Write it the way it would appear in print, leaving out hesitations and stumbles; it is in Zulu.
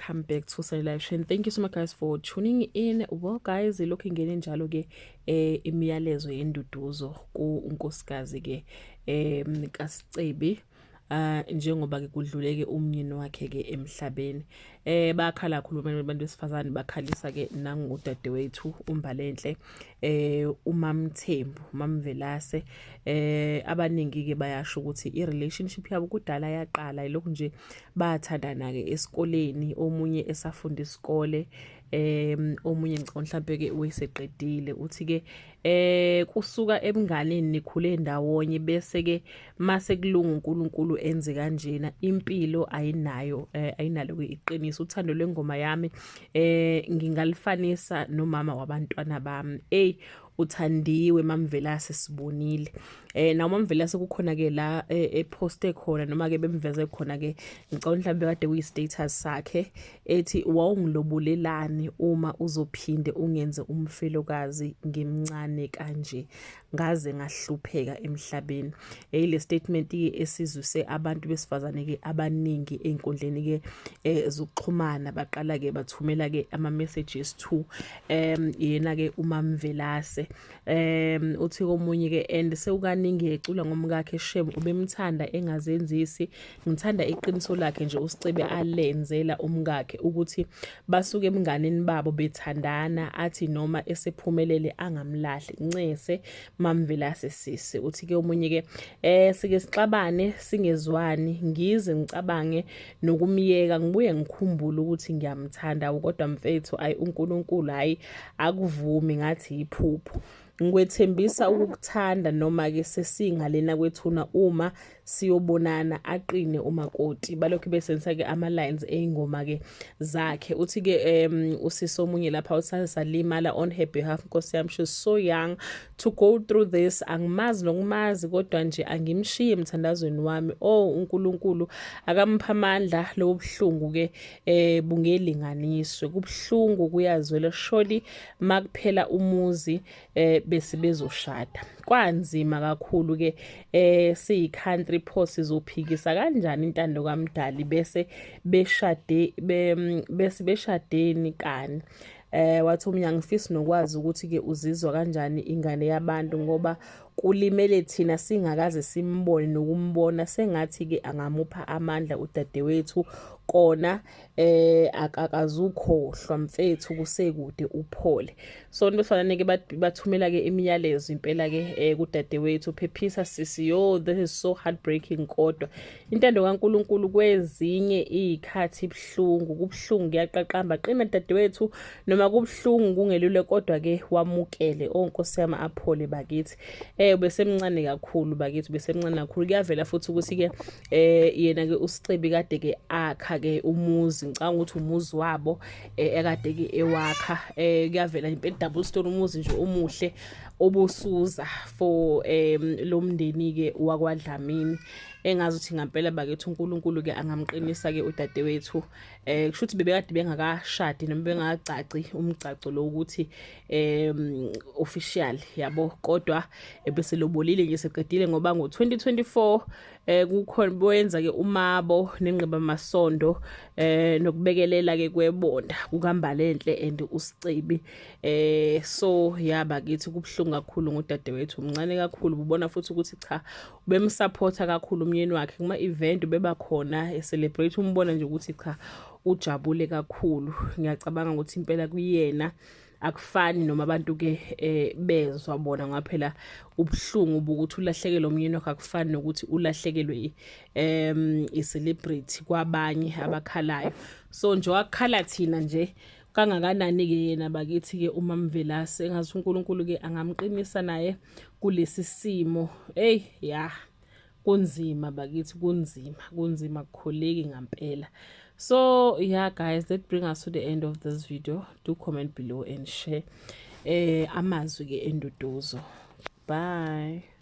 welcome back to Sunny Live Show. Thank you so much guys for tuning in. Well guys, lokhu ngene njalo ke imiyalezo yenduduzo ku unkosikazi ke kaSicebi njengoba ke kudluleke umnyeni wakhe ke emhlabeni. Bakhala khuluma abantu besifazane bakhalisa ke nangudadewethu uMbalenhle uMamthembu uMamvelase abaningi ke bayasho ukuthi irelationship yabo kudala yaqala ilokhu nje bathandana ke esikoleni, omunye esafunda isikole omunye ngicabanga mhlambe ke uyiseqedile uthi ke kusuka ebunganeni nikhule ndawonye bese ke mase kulunga uNkulunkulu enze kanjena impilo ayinalo ke iqiniso. Uthando lwengoma yami ngingalifanisa nomama wabantwana bami. Uthandiwe Mamvelase sibonile na uMamvelase kukhona ke la eposte khona noma ke bemveze khona ke ngicabanga mhlambe kade kuyi status sakhe ethi wawungilobulelani uma uzophinde ungenze umfelokazi ngimncane kanje ngaze ngahlupheka emhlabeni. Le statement ke esizuse abantu besifazane ke abaningi einkundleni ke zokuxhumana baqala ke bathumela ke ama messages to yena ke uMamvelase uthi komunye ke and sewukaningi ecula ngomkakhe Shem ubemthanda engazenzisi ngithanda iqiniso lakhe nje uSicebe alenzela umkakhe ukuthi basuke emnganeni babo bethandana athi noma esephumelele angamlahli ncese Mamvelase sisi. Uthi ke omunye ke sike sixabane singezwani ngize ngicabange nokumyeka ngibuye ngikhumbule ukuthi ngiyamthanda kodwa mfethu ayi uNkulunkulu hayi akuvumi ngathi iphupho ngikwethembisa ukukuthanda noma ke sesingalena kwethuna uma siyobonana aqine umakoti. Balokhu besenza ke ama lines eingoma ke zakhe. Uthi ke usisi omunye lapha usalimala on her behalf Nkosi yami, she's so young to go through this, angimazi nokumazi kodwa nje angimshiye emthandazweni wami. uNkulunkulu akampha amandla lobuhlungu ke bungelinganiswe kubhlungu kuyazwela shodi makuphela umuzi bese bezoshada. Kwanzima kakhulu ke siyi country pho sizophikisa kanjani intando kaMdali bese beshadeni kani. Wathi umnyangifisi nokwazi ukuthi ke uzizwa kanjani ingane yabantu ngoba kulimele thina singakaze simbone nokumbona sengathi ke angamupha amandla udadewethu kona akakazukhohlwa mfethu kusekude uphole. So nibefanele ke bathumela ke imiyalezo impela ke kudadewethu phephisa sisi yo this is so heartbreaking kodwa intando kaNkulunkulu kwezinye izikhathi ibhlungu kubhlungu kuyaqaqamba qina dadewethu noma kubhlungu kungelule kodwa ke wamukele Nkosi yami aphole bakithi. Besemncane kakhulu bakithi besemncane kakhulu kuyavela futhi ukuthi ke yena ke uSicebi kade ke akha ke umuzi ngicanga ukuthi umuzi wabo ekade ke ewakha kuyavela impela double story umuzi nje omuhle obusuza for lo mndeni ke wakwaDlamini engazi ukuthi ngempela bakithi uNkulunkulu ke angamqinisa ke udadewethu. Kusho ukuthi bebekade bengakashadi noma bengakacaci umcaco lo ukuthi official yabo kodwa bese lobolile nje seqedile ngoba ngo2024 kukhona boyenza ke umabo nenqeba masondo nokubekelela ke kwebonda kukaMbalenhle and uSicebi. So yaba kithi kubhlungu kakhulu ngodadewethu umncane kakhulu ubona futhi ukuthi cha ubemsupporta kakhulu umyeni wakhe kuma event beba khona celebrate umbona nje ukuthi cha ujabule kakhulu. Ngiyacabanga ukuthi impela kuyena akufani noma abantu ke bezwa bona ngaphela ubhlungu bokuthi ulahlekelwe umyeni wakhe akufani nokuthi ulahlekelwe celebrity kwabanye abakhalayo. So nje wakhala thina nje kangakanani ke yena bakithi ke uMamvelase engazi uNkulunkulu ke angamqinisa naye kulesi simo. Kunzima bakithi kunzima kukholeki ngempela. So yeah guys, that brings us to the end of this video. Do comment below and share amazwi ke enduduzo. Bye.